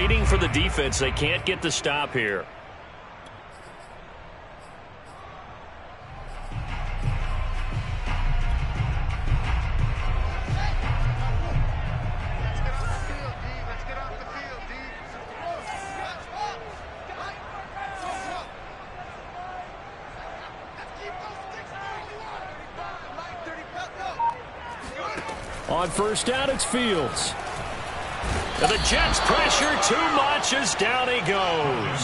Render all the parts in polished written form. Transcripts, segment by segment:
waiting for the defense. They can't get the stop here. On first down, it's Fields. And the Jets pressure too much as down he goes.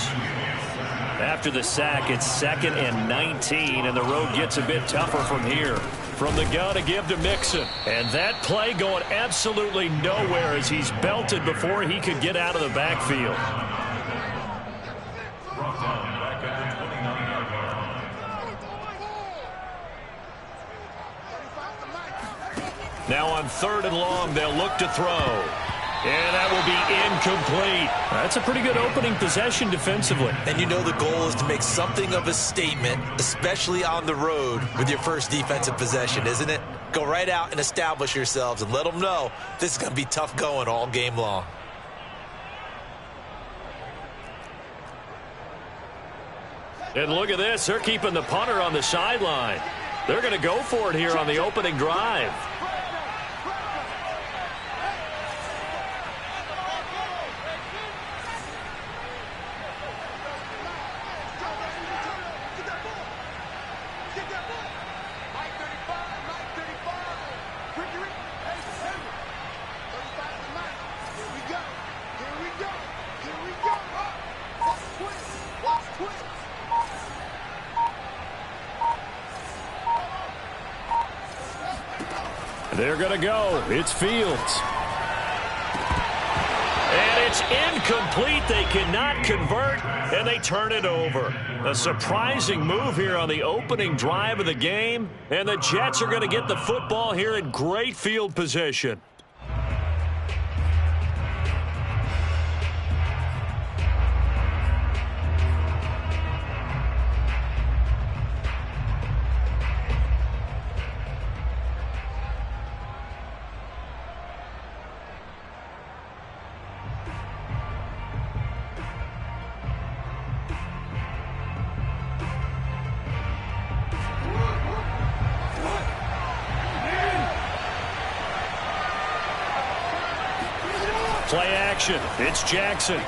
After the sack, it's 2nd and 19, and the road gets a bit tougher from here. From the gun to give to Mixon. And that play going absolutely nowhere as he's belted before he could get out of the backfield. Now on 3rd and long, they'll look to throw. And that will be incomplete. That's a pretty good opening possession defensively. And you know the goal is to make something of a statement, especially on the road with your first defensive possession, isn't it? Go right out and establish yourselves and let them know this is going to be tough going all game long. And look at this. They're keeping the punter on the sideline. They're going to go for it here on the opening drive. They're going to go. It's Fields. And it's incomplete. They cannot convert, and they turn it over. A surprising move here on the opening drive of the game, and the Jets are going to get the football here in great field position. Play action. It's Jackson.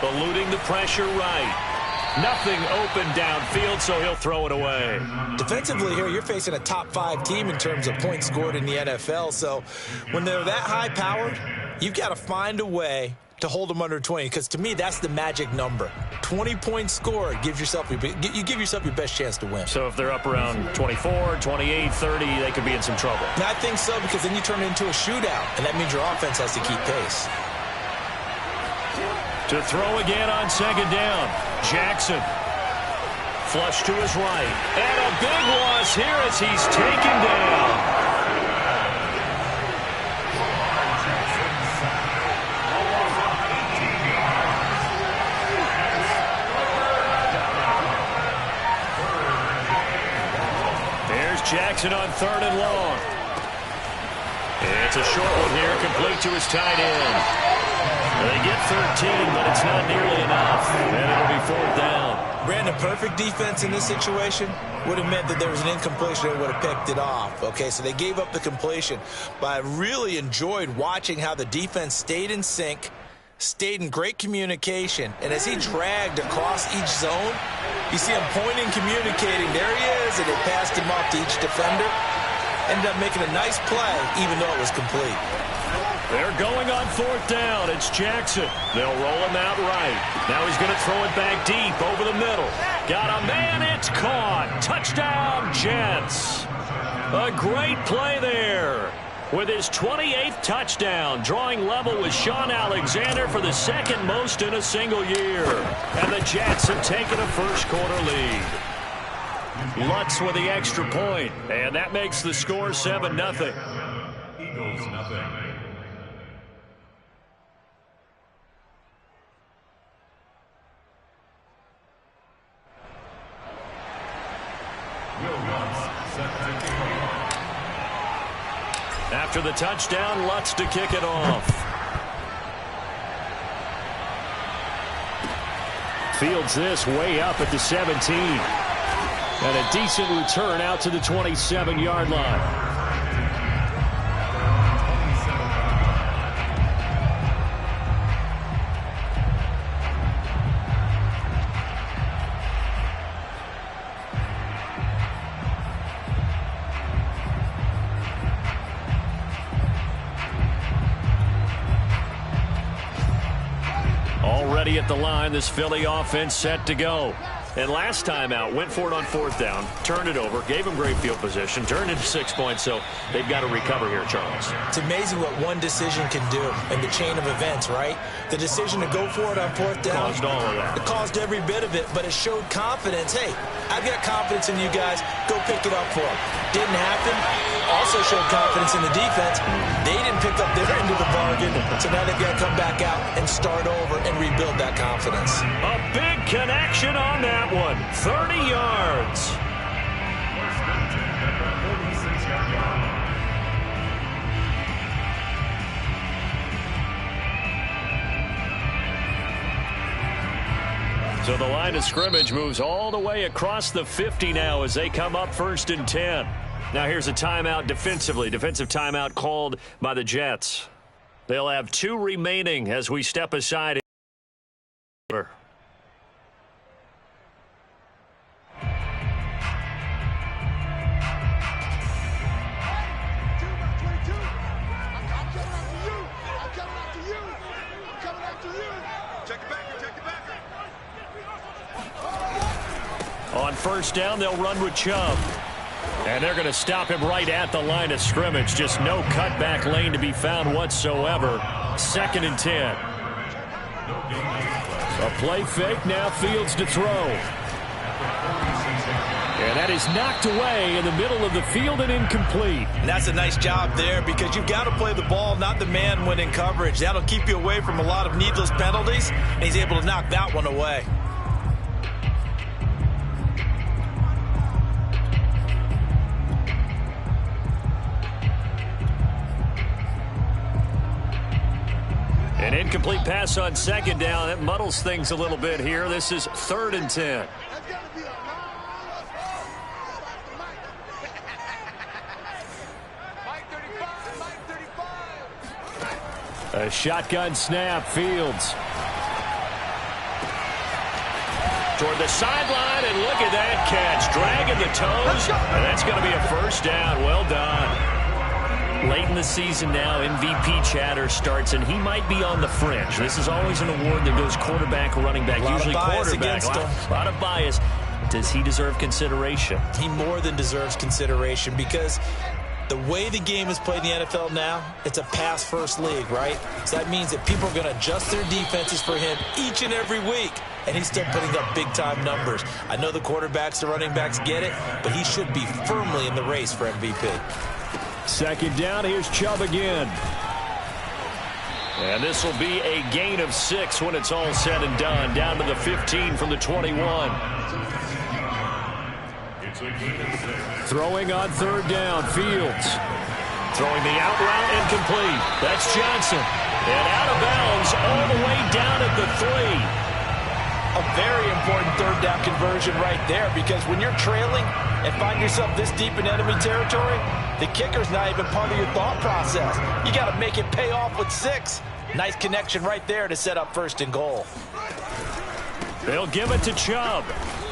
Eluding the pressure right. Nothing open downfield, so he'll throw it away. Defensively here, you're facing a top-5 team in terms of points scored in the NFL. So when they're that high-powered, you've got to find a way to hold them under 20, because to me, that's the magic number. 20 points scored, you give yourself your best chance to win. So if they're up around 24, 28, 30, they could be in some trouble. And I think so, because then you turn it into a shootout, and that means your offense has to keep pace. To throw again on 2nd down, Jackson. Flush to his right. And a big loss here as he's taken down. Jackson on 3rd and long. It's a short one here, complete to his tight end. They get 13, but it's not nearly enough, and it'll be 4th down. Brandon, perfect defense in this situation would have meant that there was an incompletion and would have picked it off. Okay, so they gave up the completion, but I really enjoyed watching how the defense stayed in sync, stayed in great communication, and as he dragged across each zone, you see him pointing, communicating. There he is, and it passed him off to each defender. Ended up making a nice play, even though it was complete. They're going on 4th down. It's Jackson. They'll roll him out right. Now he's going to throw it back deep over the middle. Got a man. It's caught. Touchdown, Jets. A great play there. With his 28th touchdown, drawing level with Sean Alexander for the 2nd most in a single year. And the Jets have taken a first-quarter lead. Lutz with the extra point, and that makes the score 7-0. Eagles, nothing. After the touchdown, Lutz to kick it off. Fields this way up at the 17. And a decent return out to the 27-yard line. Already at the line, this Philly offense set to go. And last time out, went for it on 4th down, turned it over, gave them great field position, turned into 6 points, so they've got to recover here, Charles. It's amazing what one decision can do in the chain of events, right? The decision to go for it on 4th down. Caused all of that. It caused every bit of it, but it showed confidence. Hey, I've got confidence in you guys. Go pick it up for them. Didn't happen. Also showed confidence in the defense. They didn't pick up their end of the bargain, so now they've got to come back out and start over and rebuild that confidence. A big connection on that one. 30 yards. So the line of scrimmage moves all the way across the 50 now as they come up 1st and 10. Now here's a timeout defensively. Defensive timeout called by the Jets. They'll have 2 remaining as we step aside. On 1st down, they'll run with Chubb. And they're going to stop him right at the line of scrimmage. Just no cutback lane to be found whatsoever. 2nd and 10. A play fake, now Fields to throw. And that is knocked away in the middle of the field and incomplete. And that's a nice job there because you've got to play the ball, not the man when in coverage. That'll keep you away from a lot of needless penalties, and he's able to knock that one away. An incomplete pass on 2nd down. That muddles things a little bit here. This is 3rd and 10. A shotgun snap, Fields. Toward the sideline, and look at that catch. Dragging the toes, and that's going to be a 1st down. Well done. Late in the season now, MVP chatter starts, and he might be on the fringe. This is always an award that goes quarterback, running back, usually quarterback. A lot of bias. Does he deserve consideration? He more than deserves consideration because the way the game is played in the NFL now, it's a pass-first league, right? So that means that people are going to adjust their defenses for him each and every week, and he's still putting up big-time numbers. I know the quarterbacks, the running backs get it, but he should be firmly in the race for MVP. 2nd down, here's Chubb again. And this will be a gain of 6 when it's all said and done. Down to the 15 from the 21. Throwing on 3rd down, Fields. Throwing the out route incomplete. That's Johnson. And out of bounds all the way down at the 3. A very important 3rd down conversion right there because when you're trailing and find yourself this deep in enemy territory, the kicker's not even part of your thought process. You got to make it pay off with 6. Nice connection right there to set up 1st and goal. They'll give it to Chubb.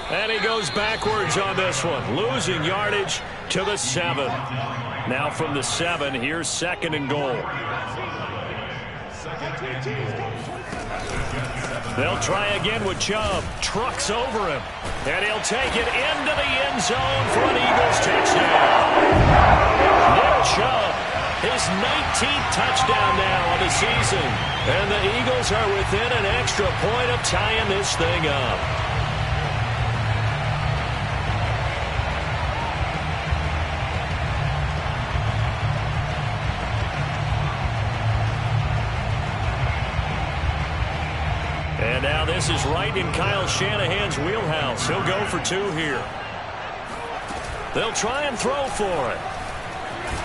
And he goes backwards on this one, losing yardage to the 7. Now from the 7, here's 2nd and goal. They'll try again with Chubb. Trucks over him. And he'll take it into the end zone for an Eagles touchdown. Nick Chubb, his 19th touchdown now on the season. And the Eagles are within an extra point of tying this thing up. And now this is right in Kyle Shanahan's wheelhouse. He'll go for 2 here. They'll try and throw for it.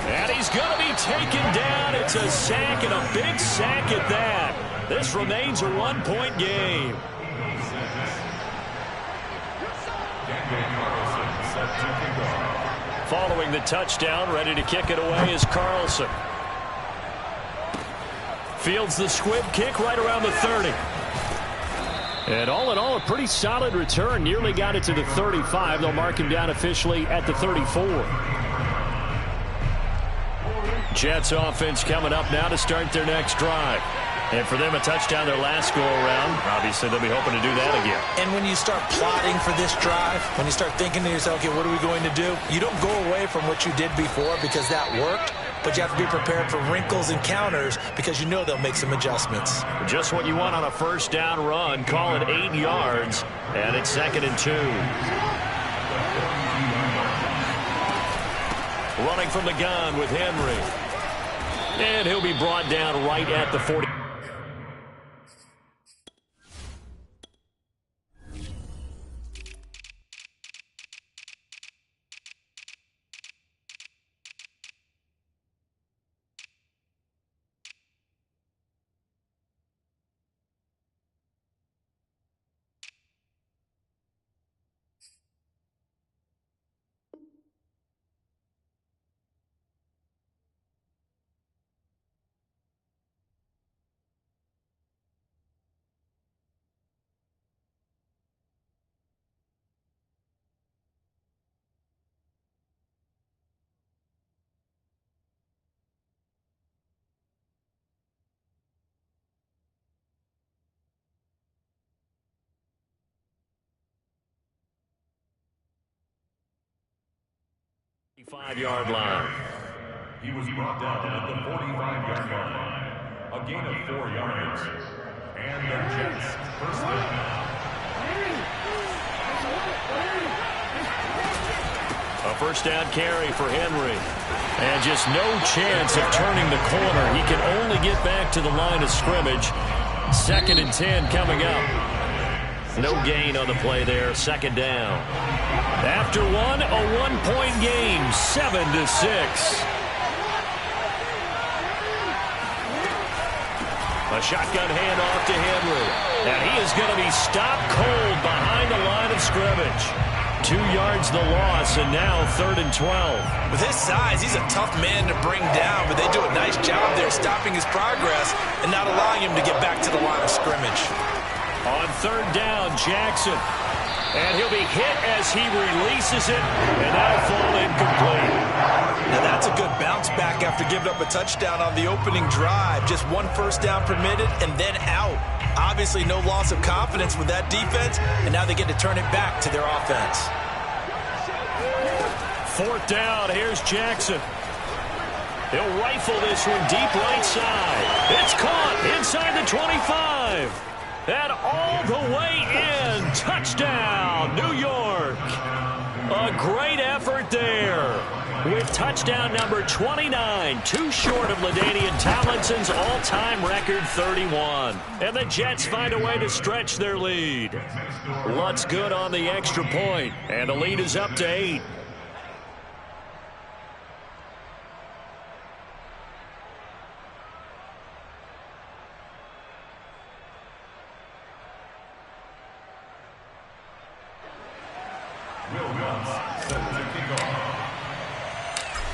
And he's going to be taken down. It's a sack, and a big sack at that. This remains a 1-point game. Carlson set to kick off. Following the touchdown, ready to kick it away is Carlson. Fields the squib kick right around the 30. And all in all, a pretty solid return. Nearly got it to the 35. They'll mark him down officially at the 34. Jets offense coming up now to start their next drive. And for them, a touchdown their last go-around. Obviously, they'll be hoping to do that again. And when you start plotting for this drive, when you start thinking to yourself, okay, what are we going to do? You don't go away from what you did before because that worked, but you have to be prepared for wrinkles and counters because you know they'll make some adjustments. Just what you want on a first down run. Call it 8 yards, and it's 2nd and 2. Running from the gun with Henry. And he'll be brought down right at the 40. Five-yard line. He was brought down at the 45-yard line. A gain of 4 yards. And the Jets first down. A first down carry for Henry. And just no chance of turning the corner. He can only get back to the line of scrimmage. 2nd and 10 coming up. No gain on the play there. 2nd down. After one, a one-point game, 7-6. A shotgun handoff to Henry. And he is going to be stopped cold behind the line of scrimmage. 2 yards the loss, and now 3rd and 12. With his size, he's a tough man to bring down, but they do a nice job there stopping his progress and not allowing him to get back to the line of scrimmage. On 3rd down, Jackson. And he'll be hit as he releases it, and that'll fall incomplete. Now that's a good bounce back after giving up a touchdown on the opening drive. Just 1 first down permitted and then out. Obviously no loss of confidence with that defense, and now they get to turn it back to their offense. 4th down, here's Jackson. He'll rifle this one deep right side. It's caught inside the 25. And all the way in. Touchdown, New York. A great effort there. With touchdown number 29, too short of LaDainian Tomlinson's all-time record 31. And the Jets find a way to stretch their lead. Lutz good on the extra point, and the lead is up to 8.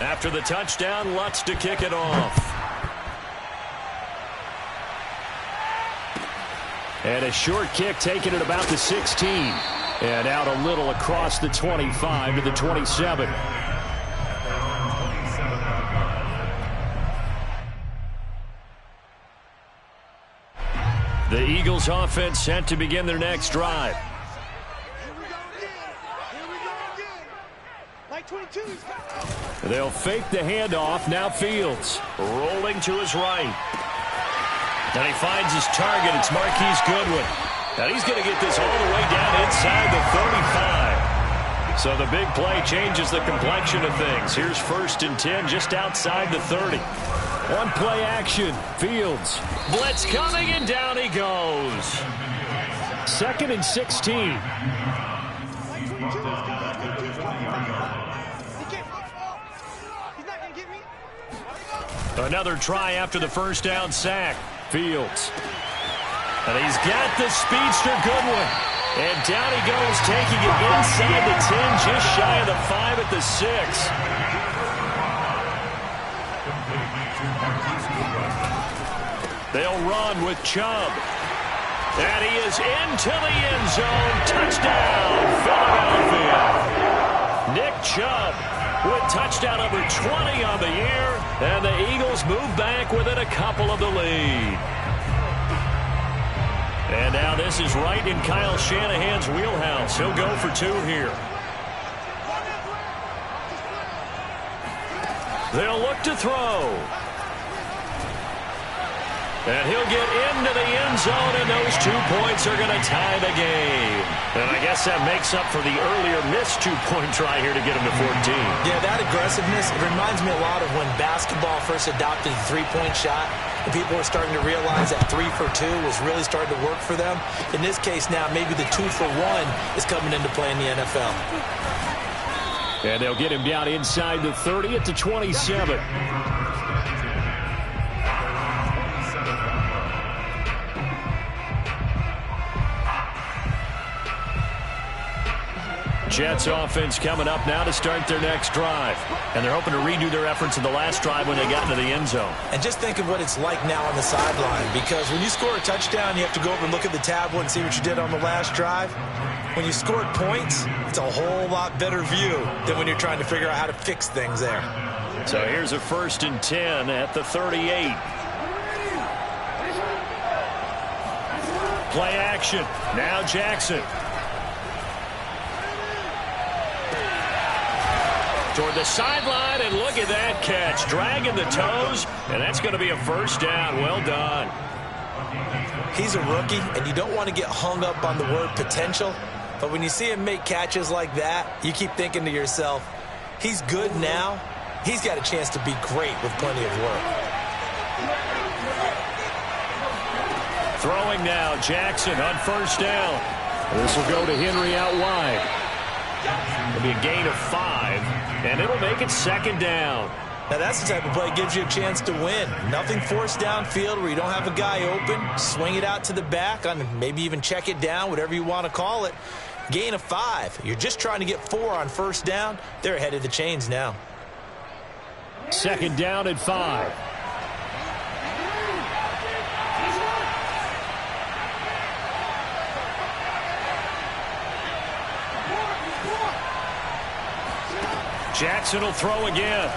After the touchdown, Lutz to kick it off. And a short kick taken at about the 16. And out a little across the 25 to the 27. The Eagles offense set to begin their next drive. They'll fake the handoff. Now Fields rolling to his right. And he finds his target. It's Marquise Goodwin. And he's going to get this all the way down inside the 35. So the big play changes the complexion of things. Here's 1st and 10 just outside the 30. One play action. Fields. Blitz coming, and down he goes. 2nd and 16. Another try after the first down sack. Fields. And he's got the speedster Goodwin. And down he goes, taking it inside the 10, just shy of the 5 at the 6. They'll run with Chubb. And he is into the end zone. Touchdown, Philadelphia. Nick Chubb with touchdown number 20 on the year. And the Eagles move back within a couple of the lead. And now this is right in Kyle Shanahan's wheelhouse. He'll go for 2 here. They'll look to throw. And he'll get into the end zone, and those 2 points are going to tie the game. And I guess that makes up for the earlier missed 2-point try here to get him to 14. Yeah, that aggressiveness, it reminds me a lot of when basketball first adopted the three-point shot. And people were starting to realize that 3 for 2 was really starting to work for them. In this case now, maybe the 2 for 1 is coming into play in the NFL. And they'll get him down inside the 30 at the 27. Jets offense coming up now to start their next drive. And they're hoping to redo their efforts in the last drive when they got into the end zone. And just think of what it's like now on the sideline, because when you score a touchdown, you have to go over and look at the tablet and see what you did on the last drive. When you scored points, it's a whole lot better view than when you're trying to figure out how to fix things there. So here's a 1st and 10 at the 38. Play action. Now Jackson. Toward the sideline, and look at that catch. Dragging the toes, and that's going to be a 1st down. Well done. He's a rookie, and you don't want to get hung up on the word potential. But when you see him make catches like that, you keep thinking to yourself, he's good now. He's got a chance to be great with plenty of work. Throwing now, Jackson on 1st down. This will go to Henry out wide. It'll be a gain of 5, and it'll make it 2nd down. Now that's the type of play that gives you a chance to win. Nothing forced downfield where you don't have a guy open. Swing it out to the back, on maybe even check it down, whatever you want to call it. Gain of 5. You're just trying to get 4 on 1st down. They're ahead of the chains now. 2nd down and 5. Jackson will throw again.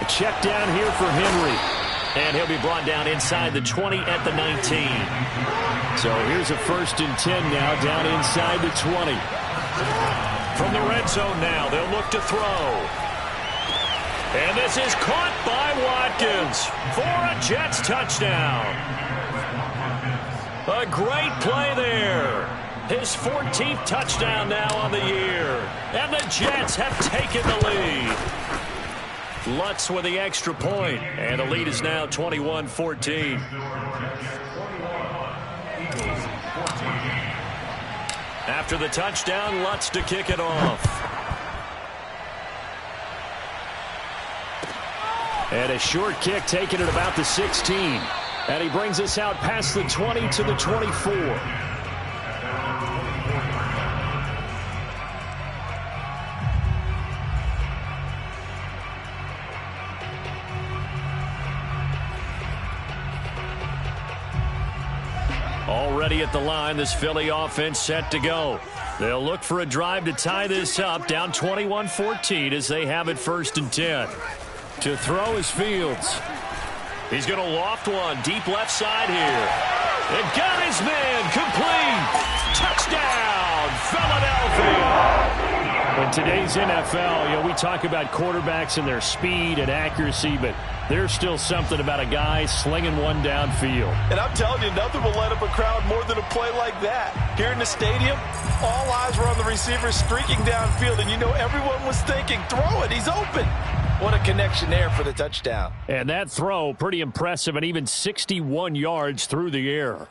A check down here for Henry. And he'll be brought down inside the 20 at the 19. So here's a 1st and 10 now, down inside the 20. From the red zone now, they'll look to throw. And this is caught by Watkins for a Jets touchdown. A great play there. His 14th touchdown now on the year. And the Jets have taken the lead. Lutz with the extra point. And the lead is now 21-14. After the touchdown, Lutz to kick it off. And a short kick taken at about the 16. And he brings us out past the 20 to the 24. Already at the line, this Philly offense set to go. They'll look for a drive to tie this up, down 21-14 as they have it 1st and 10. To throw is Fields. He's going to loft one deep left side here. And got his man complete. Touchdown, Philadelphia. In today's NFL, we talk about quarterbacks and their speed and accuracy, but there's still something about a guy slinging one downfield. And I'm telling you, nothing will light up a crowd more than a play like that. Here in the stadium, all eyes were on the receiver streaking downfield, and you know everyone was thinking, throw it, he's open. What a connection there for the touchdown. And that throw, pretty impressive, and even 61 yards through the air.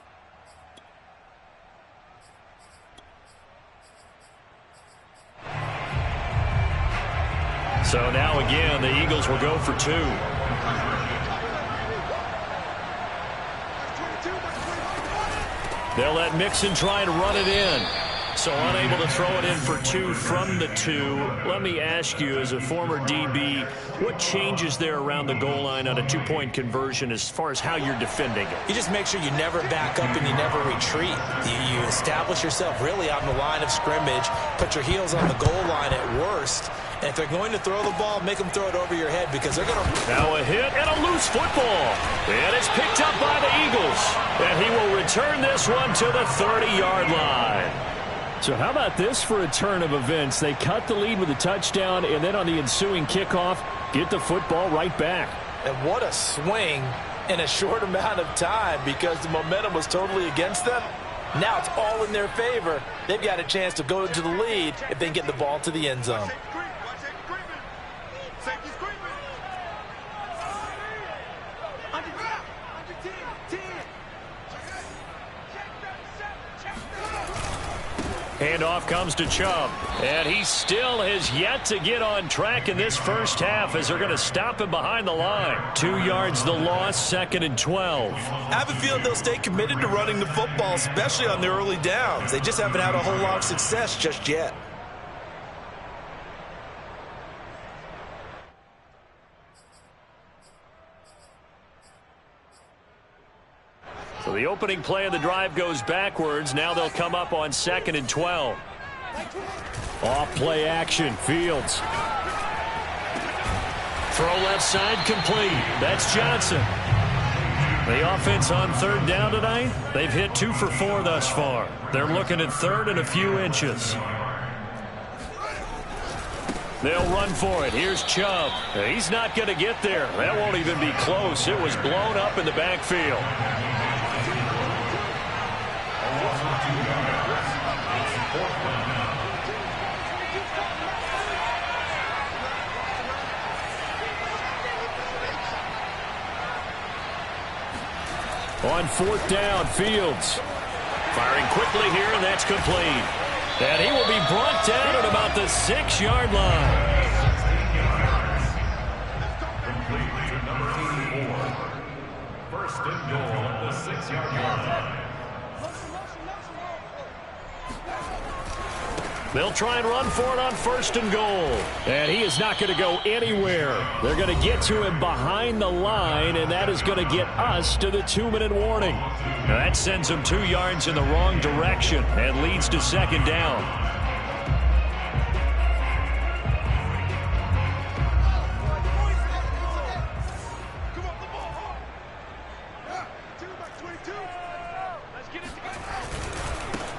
So now again, the Eagles will go for 2. They'll let Mixon try and run it in. So unable to throw it in for 2 from the 2. Let me ask you, as a former DB, what changes there around the goal line on a 2-point conversion as far as how you're defending it? You just make sure you never back up and you never retreat. You establish yourself really on the line of scrimmage, put your heels on the goal line at worst, and if they're going to throw the ball, make them throw it over your head because they're going to... Now a hit and a loose football. And it's picked up by the Eagles. And he will return this one to the 30-yard line. So how about this for a turn of events? They cut the lead with a touchdown, and then on the ensuing kickoff, get the football right back. And what a swing in a short amount of time because the momentum was totally against them. Now it's all in their favor. They've got a chance to go into the lead if they can get the ball to the end zone. Handoff comes to Chubb, and he still has yet to get on track in this first half as they're going to stop him behind the line. 2 yards the loss, 2nd and 12. I have a feeling they'll stay committed to running the football, especially on their early downs. They just haven't had a whole lot of success just yet. So the opening play of the drive goes backwards. Now they'll come up on 2nd and 12. Off play action. Fields. Throw left side complete. That's Johnson. The offense on 3rd down tonight. They've hit 2 for 4 thus far. They're looking at 3rd and a few inches. They'll run for it. Here's Chubb. He's not going to get there. That won't even be close. It was blown up in the backfield. On 4th down, Fields. Firing quickly here, and that's complete. And he will be brought down at about the 6-yard line. Complete to number 84. 1st and goal at the 6-yard line. They'll try and run for it on 1st and goal. And he is not going to go anywhere. They're going to get to him behind the line, and that is going to get us to the 2-minute warning. Now that sends him 2 yards in the wrong direction and leads to 2nd down.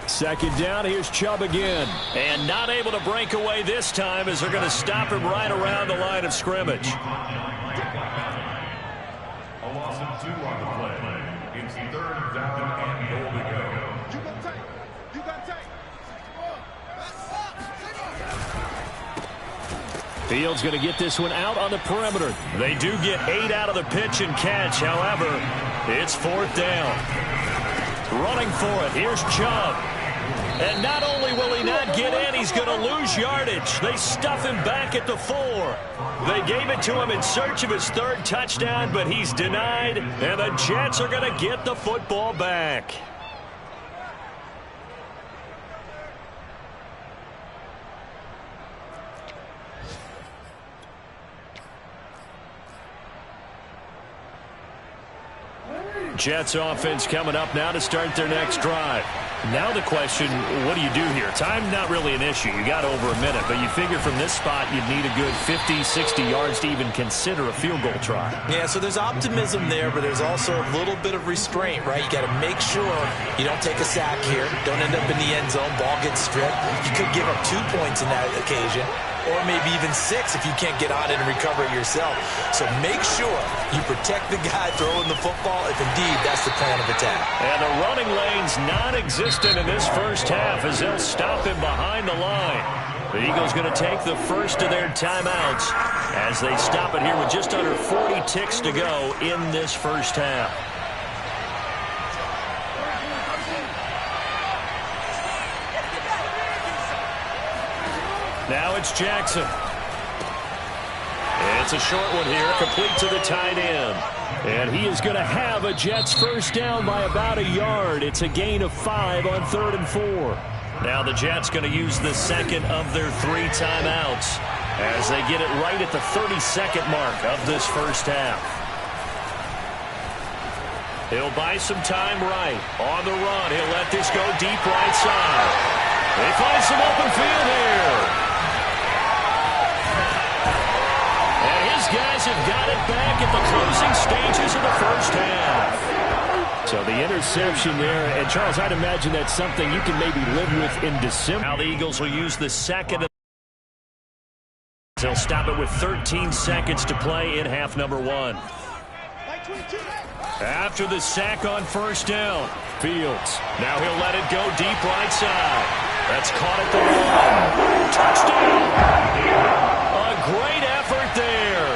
Second down, here's Chubb again. And not able to break away this time as they're going to stop him right around the line of scrimmage. A loss of 2 on the play. It's 3rd down and goal to go. Fields going to get this one out on the perimeter. They do get 8 out of the pitch and catch. However, it's 4th down. Running for it, here's Chubb. And not only will he not get in, he's going to lose yardage. They stuff him back at the 4. They gave it to him in search of his 3rd touchdown, but he's denied, and the Jets are going to get the football back. Jets offense coming up now to start their next drive. Now the question, what do you do here? Time not really an issue. You got over a minute, but you figure from this spot you'd need a good 50, 60 yards to even consider a field goal try. Yeah, so there's optimism there, but there's also a little bit of restraint, right? You got to make sure you don't take a sack here. Don't end up in the end zone. Ball gets stripped. You could give up 2 points in that occasion, or maybe even 6 if you can't get on it and recover it yourself. So make sure you protect the guy throwing the football if indeed that's the plan of attack. And the running lane's non-existent in this first half as they'll stop him behind the line. The Eagles going to take the first of their timeouts as they stop it here with just under 40 ticks to go in this first half. Now it's Jackson. And It's a short one here, complete to the tight end. And he is going to have a Jets first down by about a yard. It's a gain of 5 on 3rd and 4. Now the Jets going to use the second of their 3 timeouts as they get it right at the 32nd mark of this first half. He'll buy some time right. On the run, he'll let this go deep right side. They find some open field here. And his guys have got it back at the closing stages of the first half. So the interception there, and Charles, I'd imagine that's something you can maybe live with in December. Now the Eagles will use the second. They'll stop it with 13 seconds to play in half number 1. After the sack on first down, Fields. Now he'll let it go deep right side. That's caught at the 1. Touchdown! A great effort there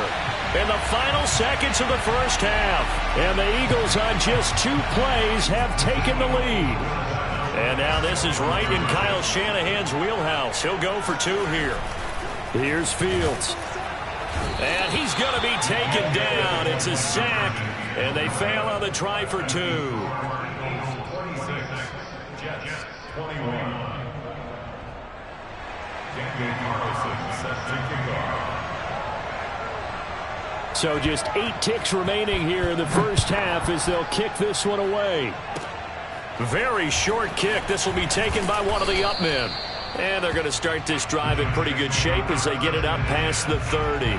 in the final seconds of the first half. And the Eagles on just 2 plays have taken the lead. And now this is right in Kyle Shanahan's wheelhouse. He'll go for 2 here. Here's Fields. And he's going to be taken down. It's a sack, and they fail on the try for 2. 26, Jets 21. Daniel Carlson set to kick off. So just 8 ticks remaining here in the first half as they'll kick this one away. Very short kick. This will be taken by one of the up men. And they're going to start this drive in pretty good shape as they get it up past the 30.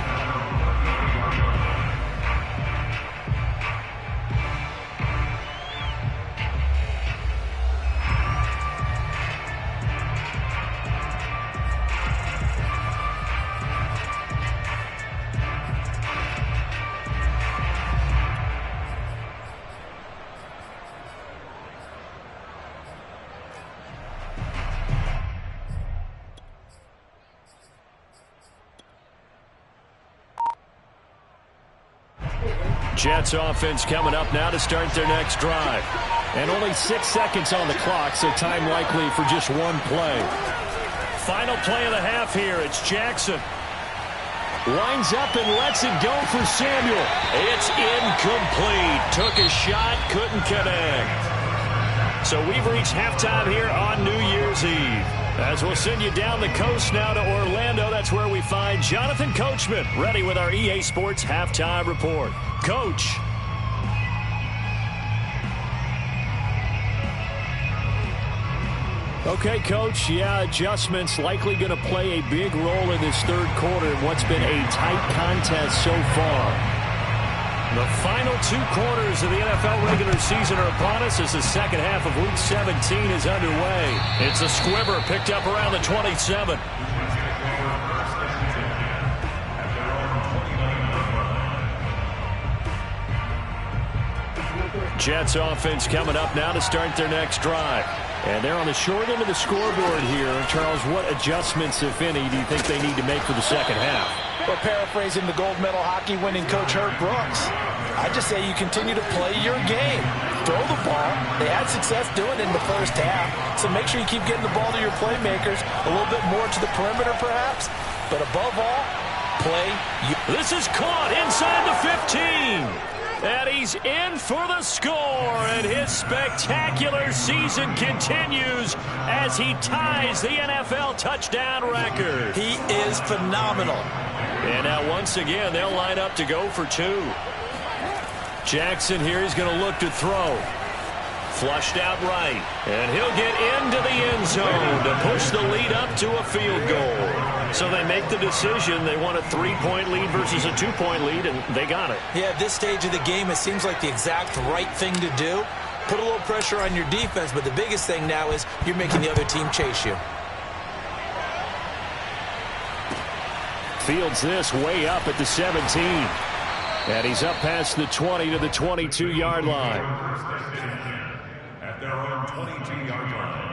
Jets offense coming up now to start their next drive. And only 6 seconds on the clock, so time likely for just 1 play. Final play of the half here. It's Jackson. Lines up and lets it go for Samuel. It's incomplete. Took a shot, couldn't connect. So we've reached halftime here on New Year's Eve. As we'll send you down the coast now to Orlando, that's where we find Jonathan Coachman, ready with our EA Sports Halftime Report. Coach. Okay, Coach, yeah, adjustments likely going to play a big role in this third quarter in what's been a tight contest so far. The final 2 quarters of the NFL regular season are upon us as the second half of Week 17 is underway. It's a squibber picked up around the 27. Jets offense coming up now to start their next drive. And they're on the short end of the scoreboard here. Charles, what adjustments, if any, do you think they need to make for the second half? Well, paraphrasing the gold medal hockey winning coach Herb Brooks, I just say you continue to play your game. Throw the ball. They had success doing it in the first half, so make sure you keep getting the ball to your playmakers, a little bit more to the perimeter perhaps, but above all, play. This is caught inside the 15. And he's in for the score, and his spectacular season continues as he ties the NFL touchdown record. He is phenomenal. And now once again, they'll line up to go for 2. Jackson here is going to look to throw. Flushed out right, and he'll get into the end zone to push the lead up to a field goal. So they make the decision. They want a 3-point lead versus a 2-point lead, and they got it. Yeah, at this stage of the game, it seems like the exact right thing to do. Put a little pressure on your defense, but the biggest thing now is you're making the other team chase you. Fields this way up at the 17. And he's up past the 20 to the 22-yard line. At their own 22-yard line.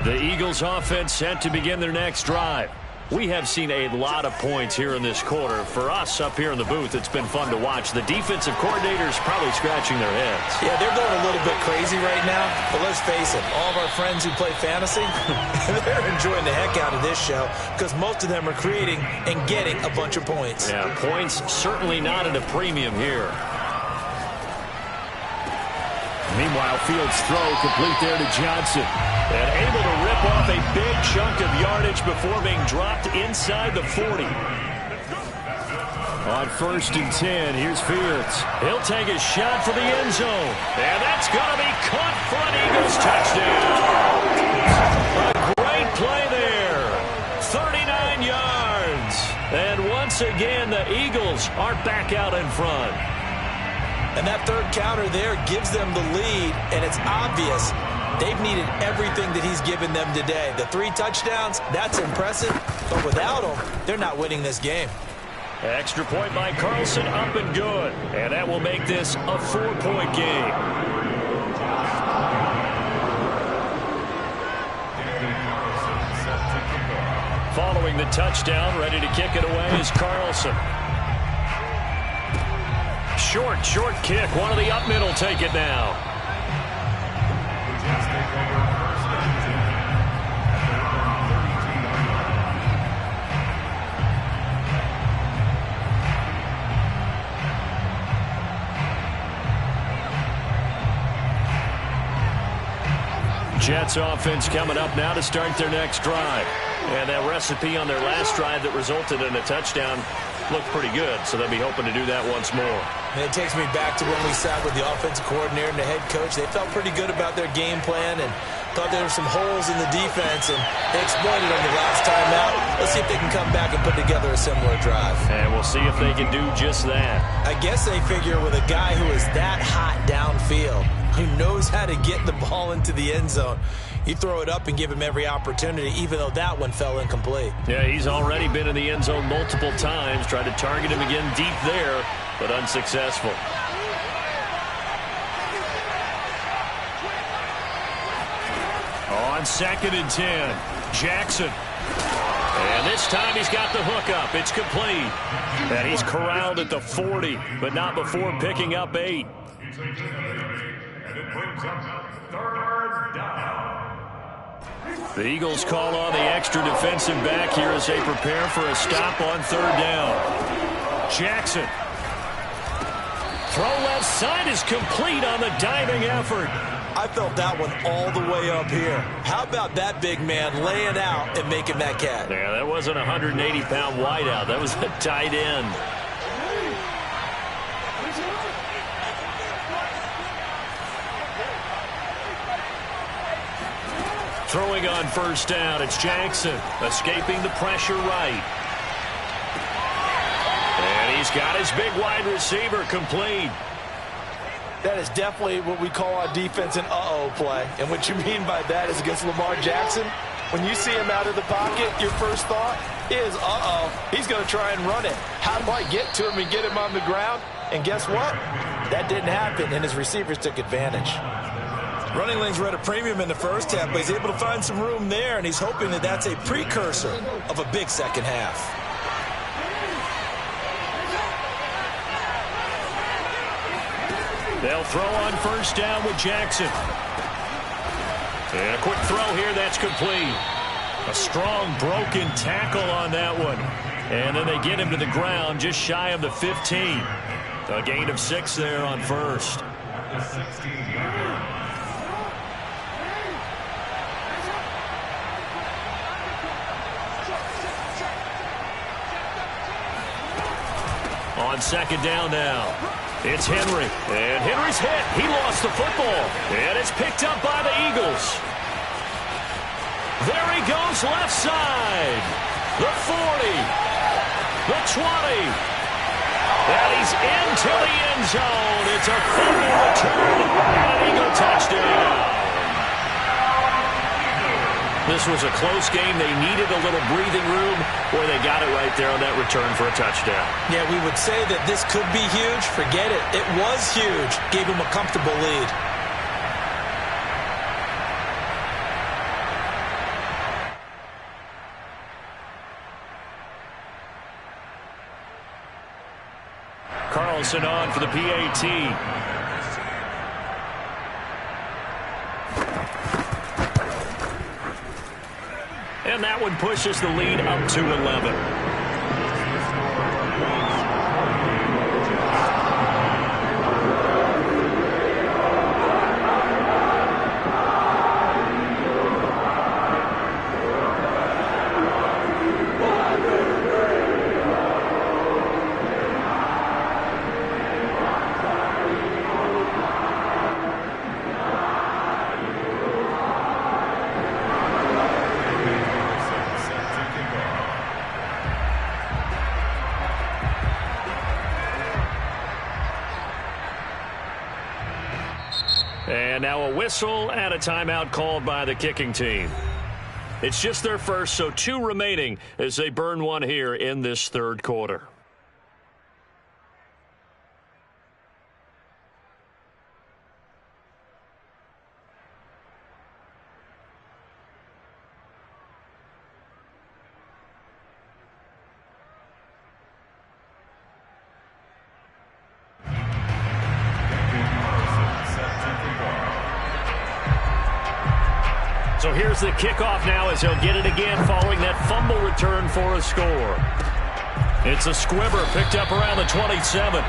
The Eagles offense set to begin their next drive. We have seen a lot of points here in this quarter. For us up here in the booth, it's been fun to watch. The defensive coordinators probably scratching their heads. Yeah, they're going a little bit crazy right now. But let's face it, all of our friends who play fantasy, they're enjoying the heck out of this show because most of them are creating and getting a bunch of points. Yeah, points certainly not at a premium here. Meanwhile, Fields' throw complete there to Johnson. And able to rip off a big chunk of yardage before being dropped inside the 40. On 1st and 10, here's Fields. He'll take a shot for the end zone. And that's going to be caught for an Eagles touchdown. A great play there. 39 yards. And once again, the Eagles are back out in front. And that third counter there gives them the lead, and it's obvious they've needed everything that he's given them today. The 3 touchdowns, that's impressive, but without him, they're not winning this game. Extra point by Carlson, up and good. And that will make this a 4-point game. Following the touchdown, ready to kick it away is Carlson. Short kick. One of the up middle take it now. Jets offense coming up now to start their next drive. And that recipe on their last drive that resulted in a touchdown looked pretty good, so they'll be hoping to do that once more. And it takes me back to when we sat with the offensive coordinator and the head coach. They felt pretty good about their game plan and thought there were some holes in the defense, and they exploited them the last time out. Let's see if they can come back and put together a similar drive. And we'll see if they can do just that. I guess they figure with a guy who is that hot downfield, who knows how to get the ball into the end zone, you throw it up and give him every opportunity, even though that one fell incomplete. Yeah, he's already been in the end zone multiple times. Tried to target him again deep there, but unsuccessful. On 2nd and 10, Jackson. And this time he's got the hook up. It's complete. And he's corralled at the 40, but not before picking up 8. And it brings up 3rd down. The Eagles call on the extra defensive back here as they prepare for a stop on 3rd down. Jackson. Throw left side is complete on the diving effort. I felt that one all the way up here. How about that big man laying out and making that catch? Yeah, that wasn't a 180-pound wideout. That was a tight end. Throwing on 1st down, it's Jackson. Escaping the pressure right. And he's got his big wide receiver complete. That is definitely what we call on defense an uh-oh play. And what you mean by that is against Lamar Jackson, when you see him out of the pocket, your first thought is, uh-oh, he's going to try and run it. How do I get to him and get him on the ground? And guess what? That didn't happen, and his receivers took advantage. Running lanes were at a premium in the first half, but he's able to find some room there, and he's hoping that that's a precursor of a big second half. They'll throw on 1st down with Jackson. And a quick throw here, that's complete. A strong broken tackle on that one. And then they get him to the ground just shy of the 15. A gain of 6 there on 1st. On 2nd down now. It's Henry. And Henry's hit. He lost the football. And it's picked up by the Eagles. There he goes left side. The 40. The 20. And he's into the end zone. It's a fumble return and an Eagle touchdown. This was a close game. They needed a little breathing room. Boy, they got it right there on that return for a touchdown. Yeah, we would say that this could be huge. Forget it. It was huge. Gave him a comfortable lead. Carlson on for the PAT. And that one pushes the lead up to 11. And now a whistle and a timeout called by the kicking team. It's just their first, so 2 remaining as they burn one here in this third quarter. So here's the kickoff now as he'll get it again following that fumble return for a score. It's a squibber picked up around the 27.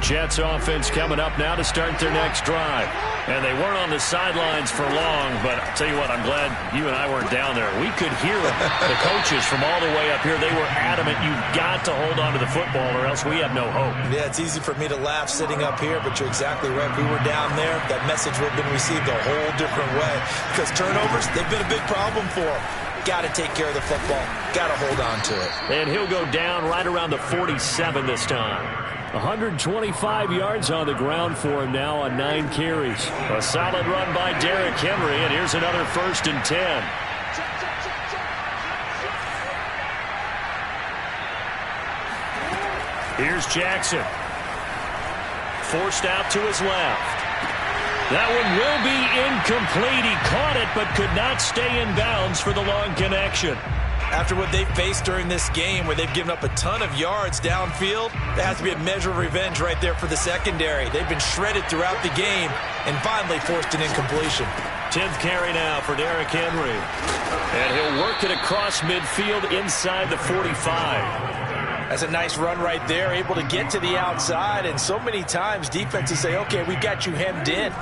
Jets offense coming up now to start their next drive. And they weren't on the sidelines for long, but I'll tell you what, I'm glad you and I weren't down there. We could hear the coaches from all the way up here. They were adamant, you've got to hold on to the football or else we have no hope. Yeah, it's easy for me to laugh sitting up here, but you're exactly right. If we were down there, that message would have been received a whole different way. Because turnovers, they've been a big problem for them. Got to take care of the football. Got to hold on to it. And he'll go down right around the 47 this time. 125 yards on the ground for him now on 9 carries. A solid run by Derrick Henry, and here's another 1st and 10. Here's Jackson. Forced out to his left. That one will be incomplete. He caught it but could not stay in bounds for the long connection. After what they've faced during this game where they've given up a ton of yards downfield, there has to be a measure of revenge right there for the secondary. They've been shredded throughout the game and finally forced an incompletion. 10th carry now for Derrick Henry. And he'll work it across midfield inside the 45. That's a nice run right there, able to get to the outside. And so many times defenses say, okay, we've got you hemmed in.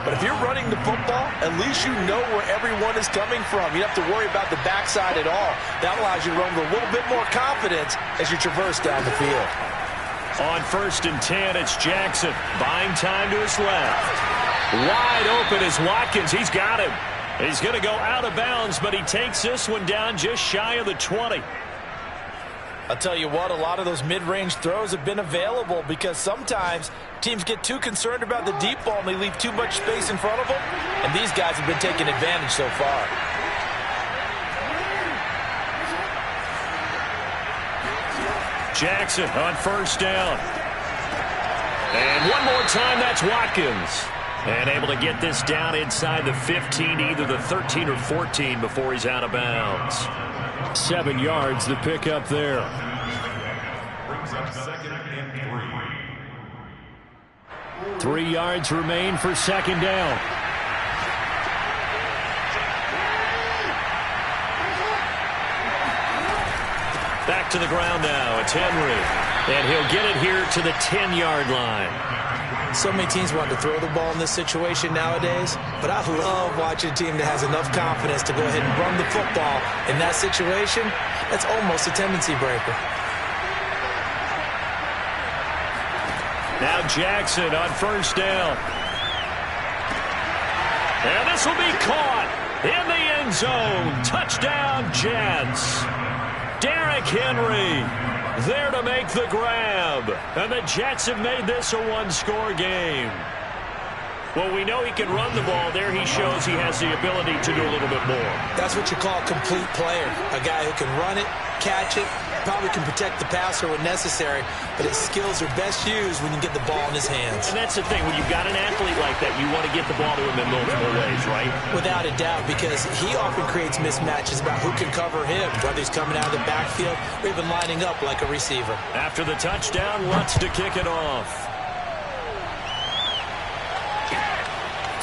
But if you're running the football, at least you know where everyone is coming from. You don't have to worry about the backside at all. That allows you to run with a little bit more confidence as you traverse down the field. On 1st and 10, it's Jackson. Buying time to his left. Wide open is Watkins. He's got him. He's going to go out of bounds, but he takes this one down just shy of the 20. I'll tell you what, a lot of those mid-range throws have been available because sometimes teams get too concerned about the deep ball and they leave too much space in front of them, and these guys have been taking advantage so far. Jackson on 1st down. And one more time, that's Watkins. And able to get this down inside the 15, either the 13 or 14 before he's out of bounds. 7 yards, the pickup there. Brings up 2nd and 3. 3 yards remain for 2nd down. Back to the ground now. It's Henry. And he'll get it here to the 10-yard line. So many teams want to throw the ball in this situation nowadays, but I love watching a team that has enough confidence to go ahead and run the football. In that situation, that's almost a tendency breaker. Now Jackson on 1st down. And this will be caught in the end zone. Touchdown, Jets. Derrick Henry there to make the grab. And the Jets have made this a one-score game. Well, we know he can run the ball. There he shows he has the ability to do a little bit more. That's what you call a complete player. A guy who can run it, catch it, probably can protect the passer when necessary, but his skills are best used when you get the ball in his hands. And that's the thing. When you've got an athlete like that, you want to get the ball to him in multiple ways, right? Without a doubt, because he often creates mismatches about who can cover him, whether he's coming out of the backfield or even lining up like a receiver. After the touchdown, Lutz to kick it off.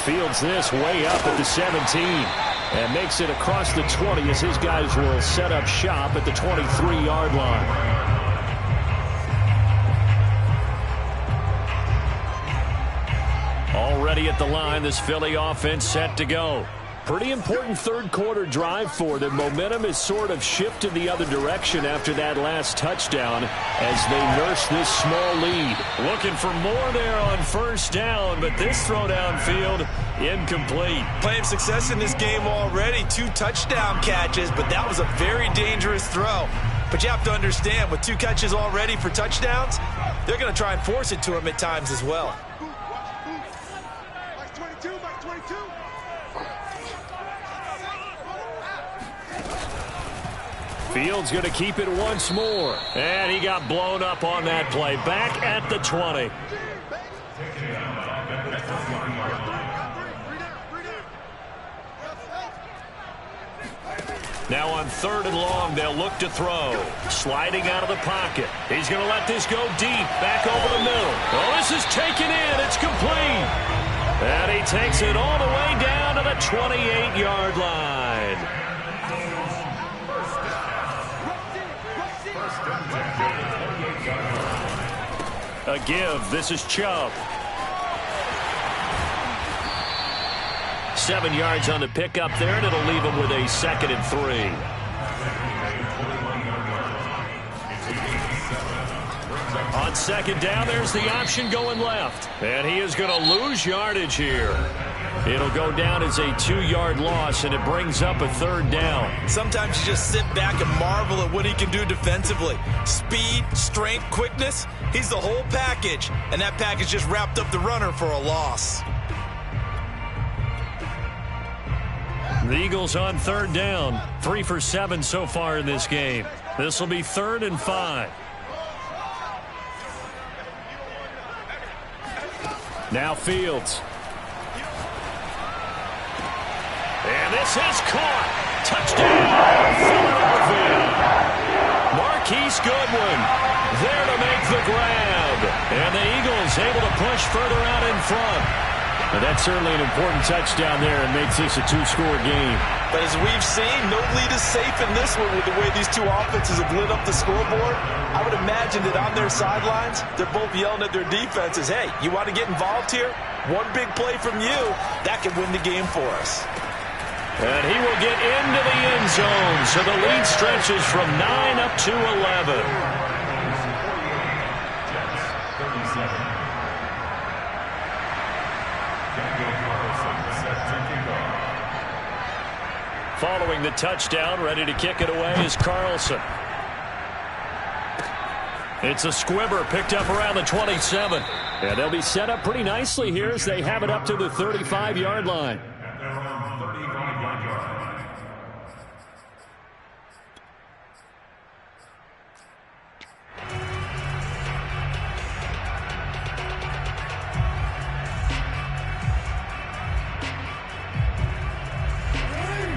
Fields this way up at the 17 and makes it across the 20 as his guys will set up shop at the 23-yard line. Already at the line, this Philly offense set to go. Pretty important third-quarter drive for them. Momentum has sort of shifted the other direction after that last touchdown as they nurse this small lead. Looking for more there on first down, but this throw downfield incomplete. Playing success in this game already. 2 touchdown catches, but that was a very dangerous throw. But you have to understand, with 2 catches already for touchdowns, they're going to try and force it to him at times as well. Fields going to keep it once more. And he got blown up on that play. Back at the 20. Now on 3rd and long, they'll look to throw. Sliding out of the pocket. He's going to let this go deep. Back over the middle. Oh, this is taken in. It's complete. And he takes it all the way down to the 28-yard line. A give. This is Chubb. 7 yards on the pickup there, and it'll leave him with a 2nd and 3. On 2nd down, there's the option going left. And he is going to lose yardage here. It'll go down as a 2-yard loss, and it brings up a 3rd down. Sometimes you just sit back and marvel at what he can do defensively. Speed, strength, quickness, he's the whole package. And that package just wrapped up the runner for a loss. The Eagles on 3rd down. 3 for 7 so far in this game. This will be 3rd and 5. Now Fields. And this is caught. Touchdown, Philadelphia. Marquise Goodwin there to make the grab. And the Eagles able to push further out in front. And that's certainly an important touchdown there and makes this a 2-score game. But as we've seen, no lead is safe in this one with the way these 2 offenses have lit up the scoreboard. I would imagine that on their sidelines, they're both yelling at their defenses, hey, you want to get involved here? One big play from you, that could win the game for us. And he will get into the end zone, so the lead stretches from 9 up to 11. Following the touchdown, ready to kick it away is Carlson. It's a squibber picked up around the 27. And they'll be set up pretty nicely here as they have it up to the 35-yard line.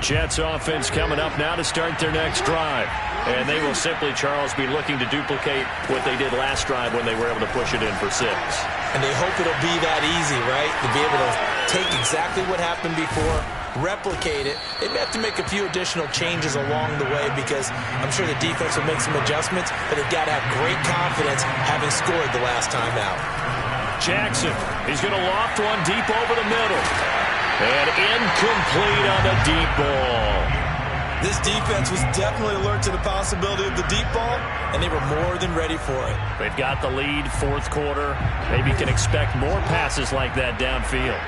Jets offense coming up now to start their next drive. And they will simply, Charles, be looking to duplicate what they did last drive when they were able to push it in for 6. And they hope it'll be that easy, right? To be able to take exactly what happened before, replicate it. They may have to make a few additional changes along the way because I'm sure the defense will make some adjustments, but they've got to have great confidence having scored the last time out. Jackson, he's going to loft one deep over the middle. And incomplete on the deep ball. This defense was definitely alert to the possibility of the deep ball, and they were more than ready for it. They've got the lead, 4th quarter. Maybe can expect more passes like that downfield.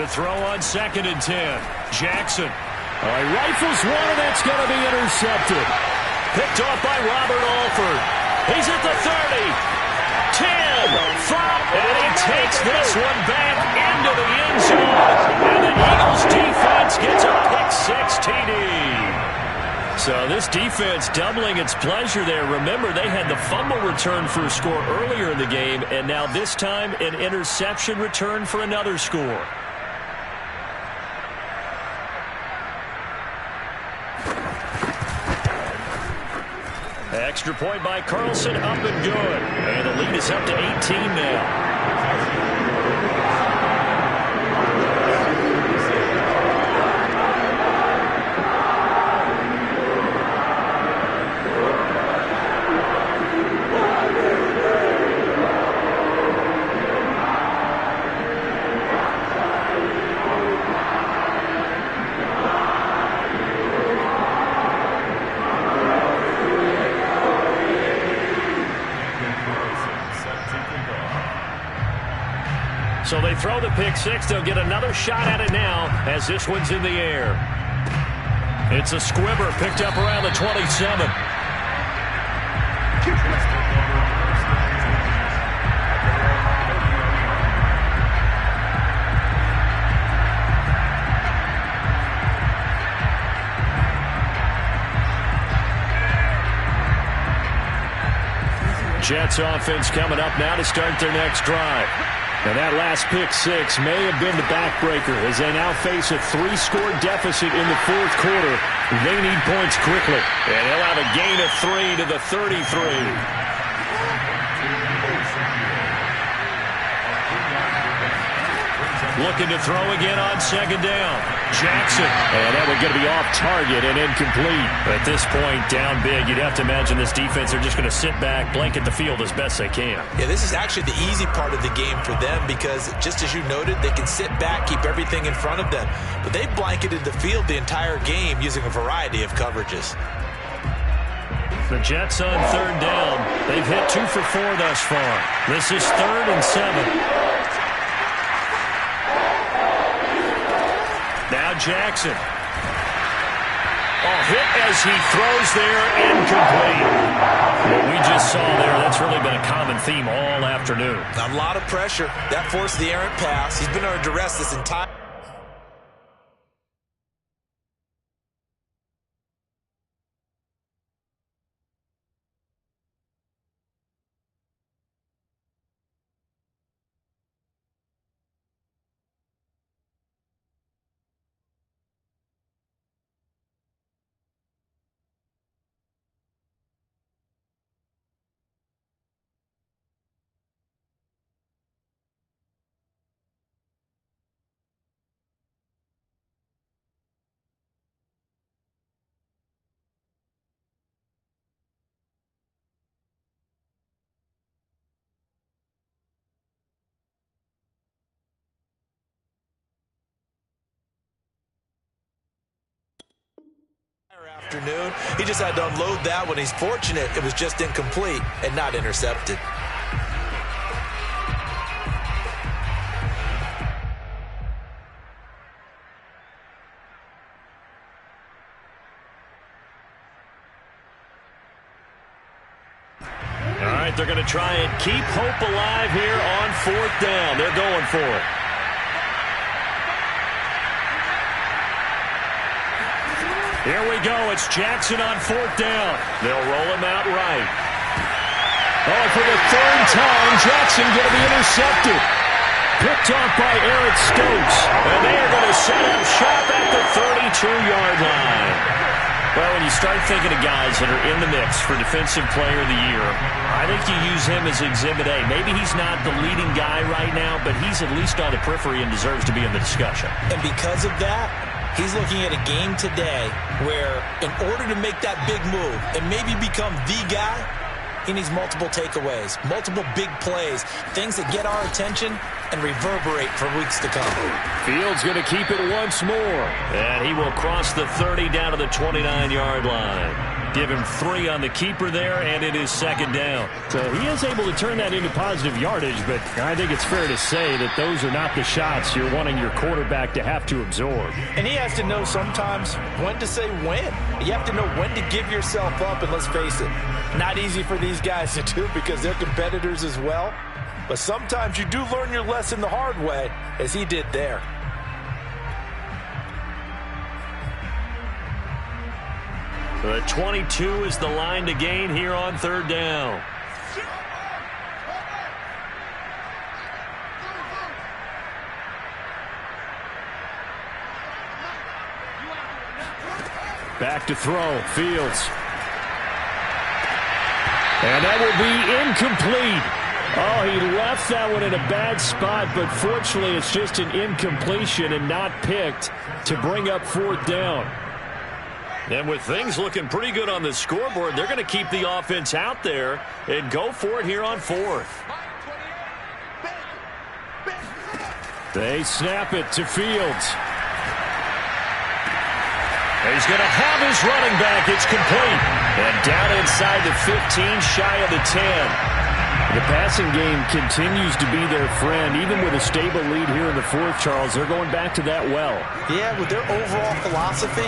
To throw on 2nd and 10. Jackson. He rifles one, and that's going to be intercepted. Picked off by Robert Alford. He's at the 30. 10, 5, and he takes this one back into the end zone. And the Eagles defense Jets gets a pick-6 TD. So this defense doubling its pleasure there. Remember, they had the fumble return for a score earlier in the game, and now this time an interception return for another score. Extra point by Carlson, up and good. And the lead is up to 18 now. So they throw the pick-6. They'll get another shot at it now as this one's in the air. It's a squibber picked up around the 27. Jets offense coming up now to start their next drive. Now that last pick-6 may have been the backbreaker as they now face a 3-score deficit in the fourth quarter. They need points quickly. And he'll have a gain of 3 to the 33. Looking to throw again on second down. Jackson. And that one going to be off target and incomplete. At this point, down big, you'd have to imagine this defense are just going to sit back, blanket the field as best they can. Yeah, this is actually the easy part of the game for them because, just as you noted, they can sit back, keep everything in front of them. But they blanketed the field the entire game using a variety of coverages. The Jets on third down. They've hit 2 for 4 thus far. This is 3rd and 7. Now Jackson. Oh, hit as he throws there, incomplete. What we just saw there, that's really been a common theme all afternoon. A lot of pressure. That forced the errant pass. He's been under duress this entire... afternoon. He just had to unload that one. He's fortunate it was just incomplete and not intercepted. All right, they're going to try and keep hope alive here on 4th down. They're going for it. Here we go. It's Jackson on 4th down. They'll roll him out right. Oh, for the 3rd time, Jackson going to be intercepted. Picked off by Eric Stokes. And they are going to set up shop at the 32-yard line. Well, when you start thinking of guys that are in the mix for Defensive Player of the Year, I think you use him as Exhibit A. Maybe he's not the leading guy right now, but he's at least on the periphery and deserves to be in the discussion. And because of that, he's looking at a game today where in order to make that big move and maybe become the guy, he needs multiple takeaways, multiple big plays, things that get our attention and reverberate for weeks to come. Fields going to keep it once more. And he will cross the 30 down to the 29-yard line. Give him 3 on the keeper there, and it is 2nd down. So he is able to turn that into positive yardage, but I think it's fair to say that those are not the shots you're wanting your quarterback to have to absorb. And he has to know sometimes when to say when. You have to know when to give yourself up, and let's face it, not easy for these guys to do because they're competitors as well. But sometimes you do learn your lesson the hard way, as he did there. The 22 is the line to gain here on third down. Back to throw, Fields. And that will be incomplete. Oh, he left that one in a bad spot, but fortunately it's just an incompletion and not picked to bring up fourth down. And with things looking pretty good on the scoreboard, they're going to keep the offense out there and go for it here on fourth. They snap it to Fields. He's going to have his running back. It's complete. And down inside the 15, shy of the 10. The passing game continues to be their friend. Even with a stable lead here in the fourth, Charles, they're going back to that well. Yeah, with their overall philosophy,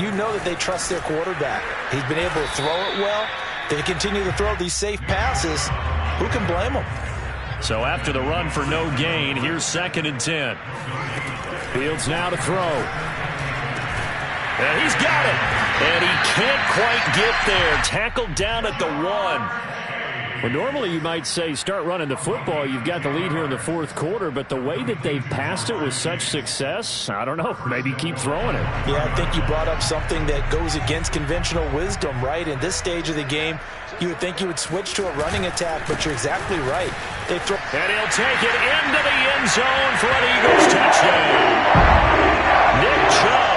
you know that they trust their quarterback. He's been able to throw it well. They continue to throw these safe passes. Who can blame them? So after the run for no gain, here's 2nd and 10. Fields now to throw. And he's got it. And he can't quite get there. Tackled down at the 1. Well, normally you might say start running the football. You've got the lead here in the fourth quarter, but the way that they've passed it with such success, I don't know, maybe keep throwing it. Yeah, I think you brought up something that goes against conventional wisdom, right? In this stage of the game, you would think you would switch to a running attack, but you're exactly right. And he'll take it into the end zone for an Eagles touchdown. Nick Chubb.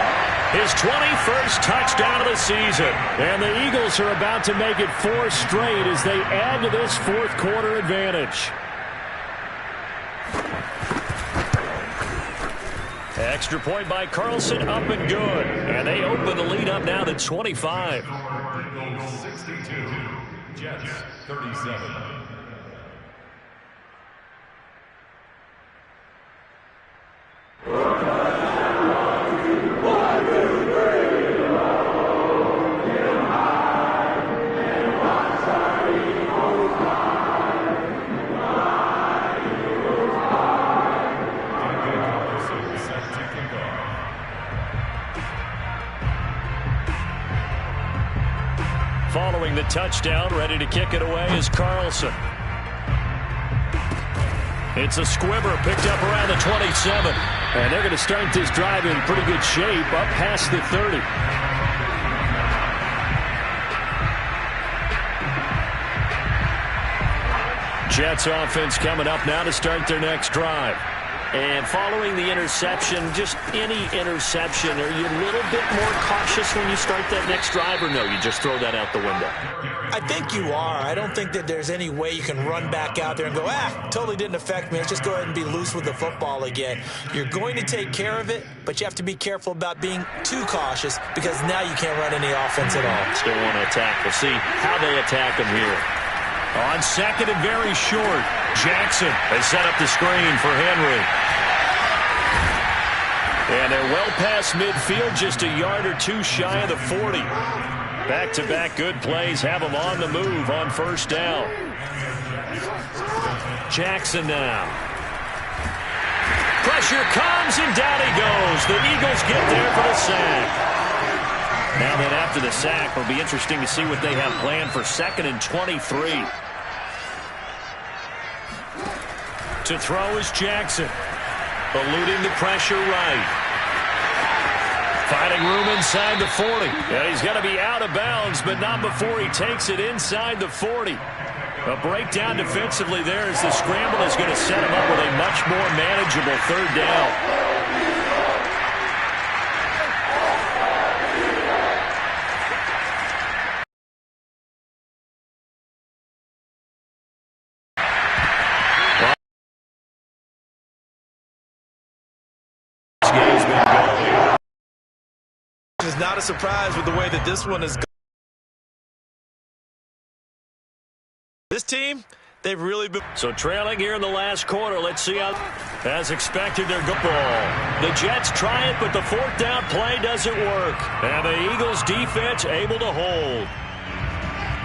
His 21st touchdown of the season. And the Eagles are about to make it 4 straight as they add to this fourth quarter advantage. Extra point by Carlson, up and good. And they open the lead up now to 25. Eagles 62, Jets 37. Following the touchdown, ready to kick it away is Carlson. It's a squibber picked up around the 27. And they're going to start this drive in pretty good shape up past the 30. Jets offense coming up now to start their next drive. And following the interception, just any interception, are you a little bit more cautious when you start that next drive, or no, you just throw that out the window? I think you are. I don't think that there's any way you can run back out there and go, totally didn't affect me. Let's just go ahead and be loose with the football again. You're going to take care of it, but you have to be careful about being too cautious because now you can't run any offense at all. Still want to attack. We'll see how they attack them here. On 2nd and very short, Jackson has set up the screen for Henry. And they're well past midfield, just a yard or two shy of the 40. Back-to-back good plays have them on the move on first down. Jackson now. Pressure comes, and down he goes. The Eagles get there for the sack. Now then, after the sack, it'll be interesting to see what they have planned for 2nd and 23. To throw is Jackson. Eluding the pressure right. Finding room inside the 40. And he's going to be out of bounds, but not before he takes it inside the 40. A breakdown defensively there as the scramble is going to set him up with a much more manageable third down. It's not a surprise with the way that this one is going. This team, they've really been. So trailing here in the last quarter. Let's see how, as expected, they're good ball. The Jets try it, but the fourth down play doesn't work. And the Eagles defense able to hold.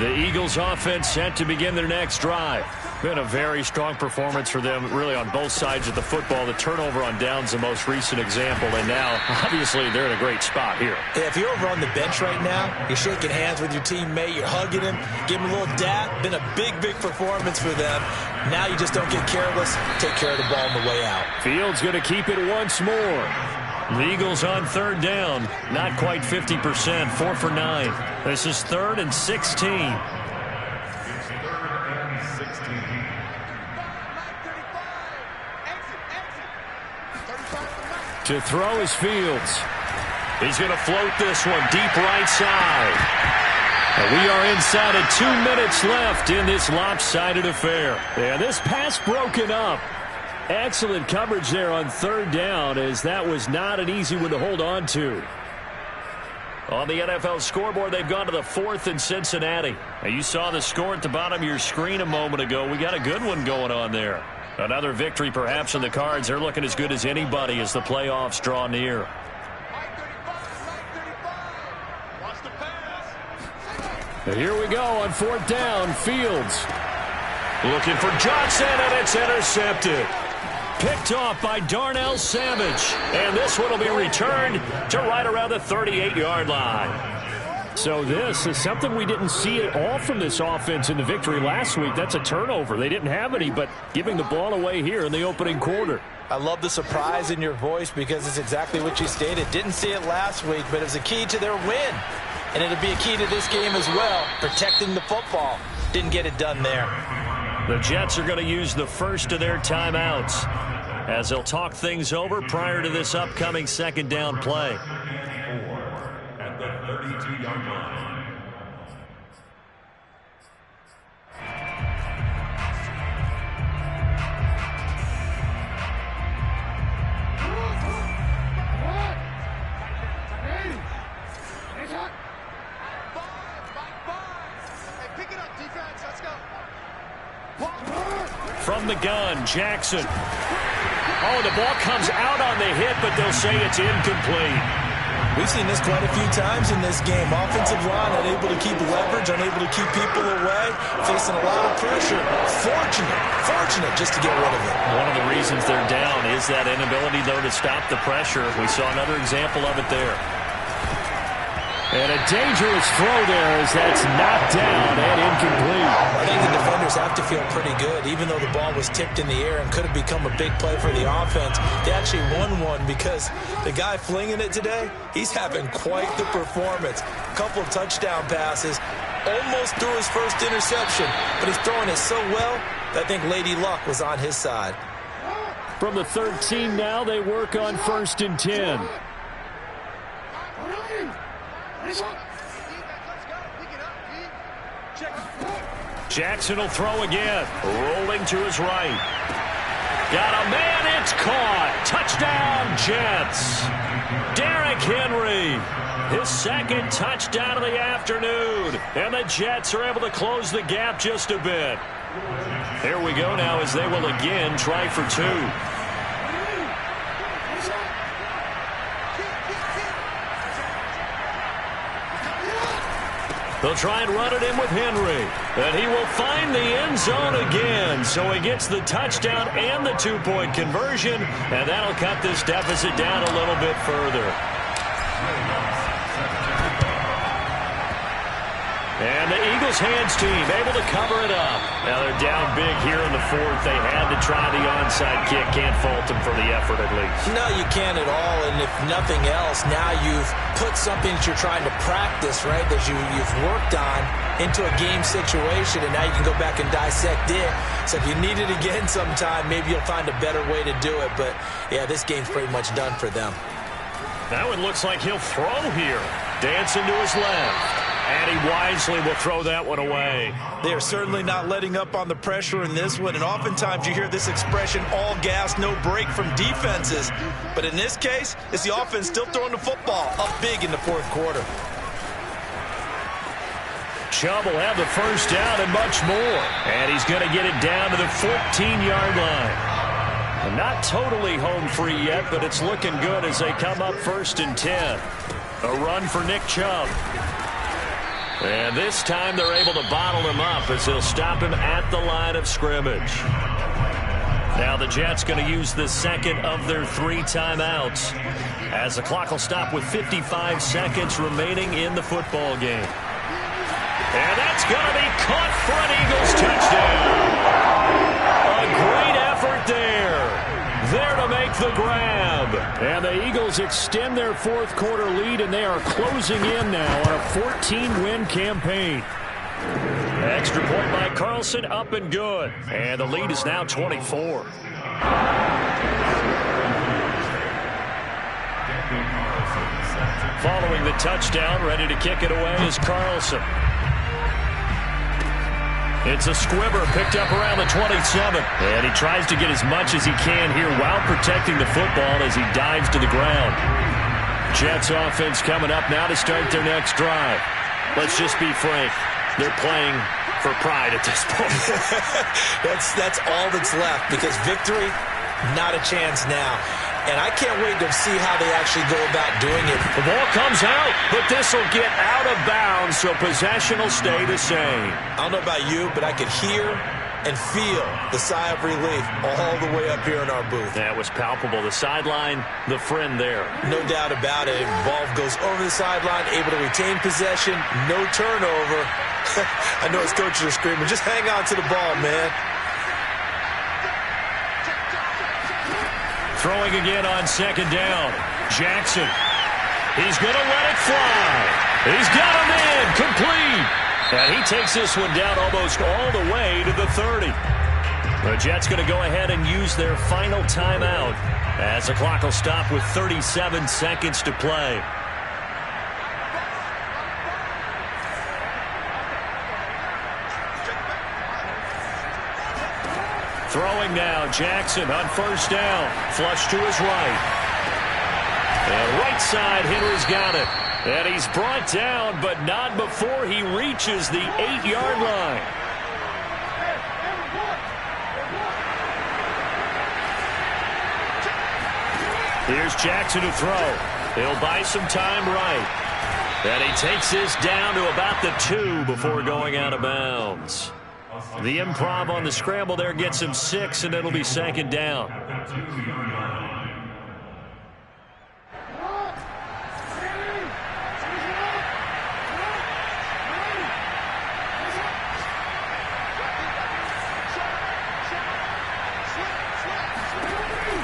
The Eagles offense set to begin their next drive. Been a very strong performance for them, really, on both sides of the football. The turnover on downs, the most recent example, and now, obviously, they're in a great spot here. Yeah, if you're over on the bench right now, you're shaking hands with your teammate, you're hugging him, give him a little dap. Been a big, big performance for them. Now you just don't get careless. Take care of the ball on the way out. Fields going to keep it once more. The Eagles on third down, not quite 50%, 4 for 9. This is 3rd and 16. To throw is Fields. He's going to float this one deep right side. And we are inside of 2 minutes left in this lopsided affair. And this pass broken up. Excellent coverage there on third down, as that was not an easy one to hold on to. On the NFL scoreboard, they've gone to the 4th in Cincinnati. Now, you saw the score at the bottom of your screen a moment ago. We got a good one going on there. Another victory perhaps in the cards. They're looking as good as anybody as the playoffs draw near. And here we go on 4th down. Fields looking for Johnson, and it's intercepted. Picked off by Darnell Savage. And this one will be returned to right around the 38-yard line. So this is something we didn't see at all from this offense in the victory last week. That's a turnover. They didn't have any, but giving the ball away here in the opening quarter. I love the surprise in your voice because it's exactly what you stated. Didn't see it last week, but it was a key to their win. And it'll be a key to this game as well, protecting the football. Didn't get it done there. The Jets are going to use the first of their timeouts as they'll talk things over prior to this upcoming 2nd down play. At the 32-yard line. From the gun, Jackson. Oh, the ball comes out on the hit, but they'll say it's incomplete. We've seen this quite a few times in this game. Offensive line unable to keep leverage, unable to keep people away, facing a lot of pressure. Fortunate just to get rid of it. One of the reasons they're down is that inability, though, to stop the pressure. We saw another example of it there. And a dangerous throw there as that's knocked down and incomplete. I think the defenders have to feel pretty good. Even though the ball was tipped in the air and could have become a big play for the offense, they actually won one because the guy flinging it today, he's having quite the performance. A couple of touchdown passes, almost threw his first interception, but he's throwing it so well that I think Lady Luck was on his side. From the 13 now, they work on 1st and 10. Jackson will throw again. Rolling to his right. Got a man. It's caught. Touchdown, Jets. Derrick Henry. His 2nd touchdown of the afternoon. And the Jets are able to close the gap just a bit. Here we go now as they will again try for 2. They'll try and run it in with Henry. And he will find the end zone again. So he gets the touchdown and the 2-point conversion. And that'll cut this deficit down a little bit further. And the Eagles hands team able to cover it up. Now they're down big here in the 4th. They had to try the onside kick. Can't fault them for the effort at least. No, you can't at all. And if nothing else, now you've put something that you're trying to practice, right, that you've worked on into a game situation, and now you can go back and dissect it. So if you need it again sometime, maybe you'll find a better way to do it. But, yeah, this game's pretty much done for them. That one looks like he'll throw here. Dancing to his left. And he wisely will throw that one away. They are certainly not letting up on the pressure in this one. And oftentimes you hear this expression, all gas, no break from defenses. But in this case, it's the offense still throwing the football up big in the 4th quarter. Chubb will have the first down and much more. And he's going to get it down to the 14-yard line. Not totally home free yet, but it's looking good as they come up 1st and 10. A run for Nick Chubb. And this time they're able to bottle him up as they'll stop him at the line of scrimmage. Now the Jets going to use the second of their 3 timeouts as the clock will stop with 55 seconds remaining in the football game. And that's going to be caught for an Eagles touchdown. A great effort there to make the grab. And the Eagles extend their fourth quarter lead, and they are closing in now on a 14-win campaign. Extra point by Carlson, up and good. And the lead is now 24. Following the touchdown, ready to kick it away is Carlson. It's a squibber picked up around the 27. And he tries to get as much as he can here while protecting the football as he dives to the ground. Jets offense coming up now to start their next drive. Let's just be frank. They're playing for pride at this point. That's all that's left, because victory, not a chance now. And I can't wait to see how they actually go about doing it. The ball comes out, but this will get out of bounds, so possession will stay the same. I don't know about you, but I could hear and feel the sigh of relief all the way up here in our booth. That was palpable. The sideline, the friend there. No doubt about it. Ball goes over the sideline, able to retain possession, no turnover. I know his coaches are screaming, just hang on to the ball, man. Throwing again on second down. Jackson. He's going to let it fly. He's got him in. Complete. And he takes this one down almost all the way to the 30. The Jets going to go ahead and use their final timeout as the clock will stop with 37 seconds to play. Throwing now, Jackson on first down. Flush to his right. And right side, Henry's got it. And he's brought down, but not before he reaches the 8-yard line. Here's Jackson to throw. He'll buy some time right. And he takes this down to about the 2 before going out of bounds. The improv on the scramble there gets him 6, and it'll be second down.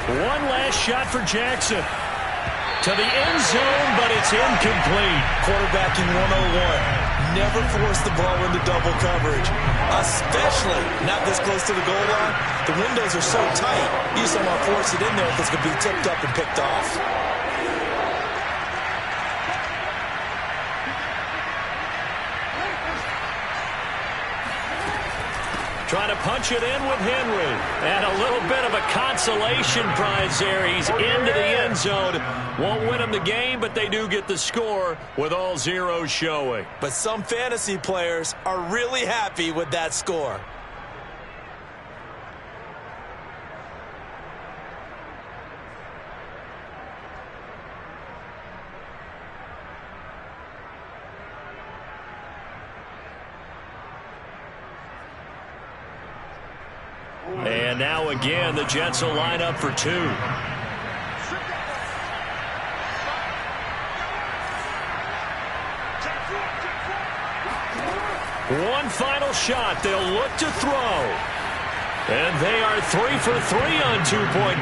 One last shot for Jackson. To the end zone, but it's incomplete. Quarterbacking 101. Never force the ball into double coverage, especially not this close to the goal line. The windows are so tight, you just don't want to force it in there if it's going to be tipped up and picked off. Trying to punch it in with Henry. And a little bit of a consolation prize there. He's into the end zone. Won't win him the game, but they do get the score with all zeros showing. But some fantasy players are really happy with that score. And now again, the Jets will line up for 2. One final shot. They'll look to throw. And they are 3 for 3 on 2-point